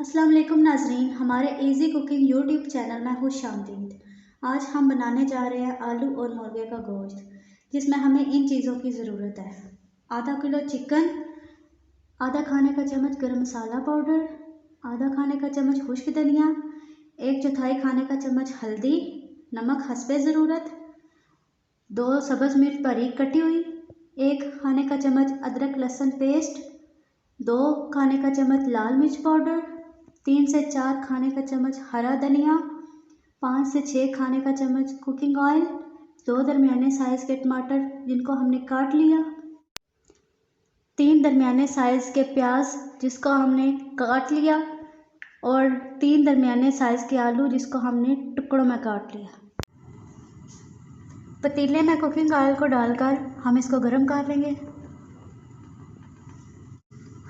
अस्सलाम वालेकुम नाजरीन, हमारे इजी कुकिंग यूट्यूब चैनल में खुश आमदीद। आज हम बनाने जा रहे हैं आलू और मुर्गे का गोश्त, जिसमें हमें इन चीज़ों की ज़रूरत है। आधा किलो चिकन, आधा खाने का चम्मच गरम मसाला पाउडर, आधा खाने का चम्मच खुश्क धनिया, 1/4 खाने का चम्मच हल्दी, नमक हस्बे ज़रूरत, 2 सब्ज़ मिर्च बारीक कटी हुई, 1 खाने का चम्मच अदरक लहसुन पेस्ट, 2 खाने का चम्मच लाल मिर्च पाउडर, 3 से 4 खाने का चम्मच हरा धनिया, 5 से 6 खाने का चम्मच कुकिंग ऑयल, 2 दरमियाने साइज़ के टमाटर जिनको हमने काट लिया, 3 दरमियाने साइज़ के प्याज जिसको हमने काट लिया और 3 दरमियाने साइज़ के आलू जिसको हमने टुकड़ों में काट लिया। पतीले में कुकिंग ऑयल को डालकर हम इसको गर्म कर लेंगे।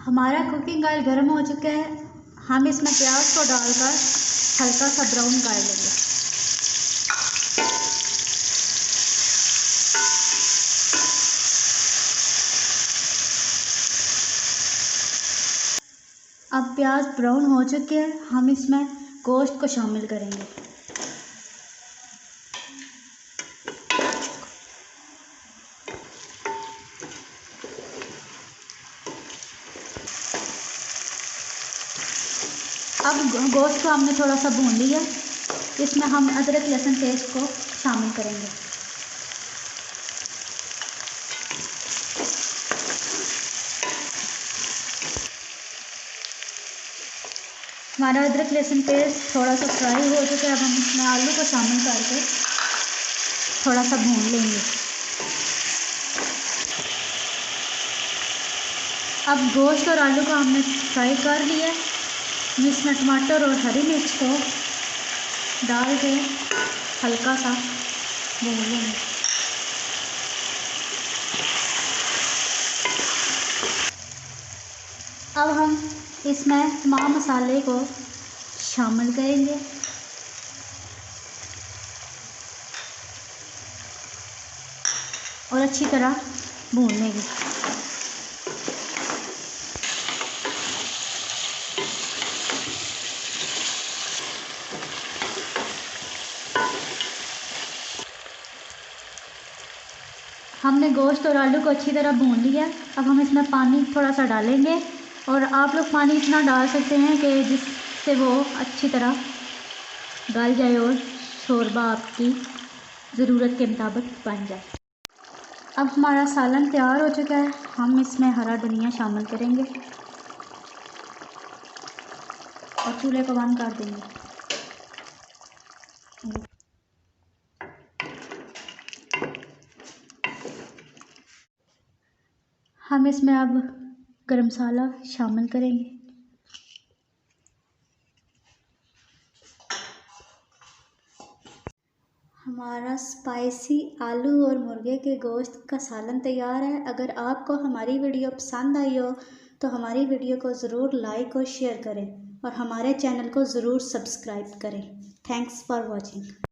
हमारा कुकिंग ऑयल गर्म हो चुका है। हम इसमें प्याज को डालकर हल्का सा ब्राउन कर लेंगे। अब प्याज ब्राउन हो चुके हैं, हम इसमें गोश्त को शामिल करेंगे। अब गोश्त को हमने थोड़ा सा भून लिया, इसमें हम अदरक लहसुन पेस्ट को शामिल करेंगे। हमारा अदरक लहसुन पेस्ट थोड़ा सा फ्राई हो चुका है। अब हम इसमें आलू को शामिल करके थोड़ा सा भून लेंगे। अब गोश्त और आलू को हमने फ्राई कर लिया। इसमें टमाटर और हरी मिर्च को डाल के हल्का सा भून लेंगे। अब हम इसमें तमाम मसाले को शामिल करेंगे और अच्छी तरह भून लेंगे। हमने गोश्त और आलू को अच्छी तरह भून लिया। अब हम इसमें पानी थोड़ा सा डालेंगे और आप लोग पानी इतना डाल सकते हैं कि जिससे वो अच्छी तरह गल जाए और शोरबा आपकी ज़रूरत के मुताबिक बन जाए। अब हमारा सालन तैयार हो चुका है। हम इसमें हरा धनिया शामिल करेंगे और चूल्हे को बंद कर देंगे। हम इसमें अब गरम मसाला शामिल करेंगे। हमारा स्पाइसी आलू और मुर्गे के गोश्त का सालन तैयार है। अगर आपको हमारी वीडियो पसंद आई हो तो हमारी वीडियो को ज़रूर लाइक और शेयर करें और हमारे चैनल को ज़रूर सब्सक्राइब करें। Thanks for watching.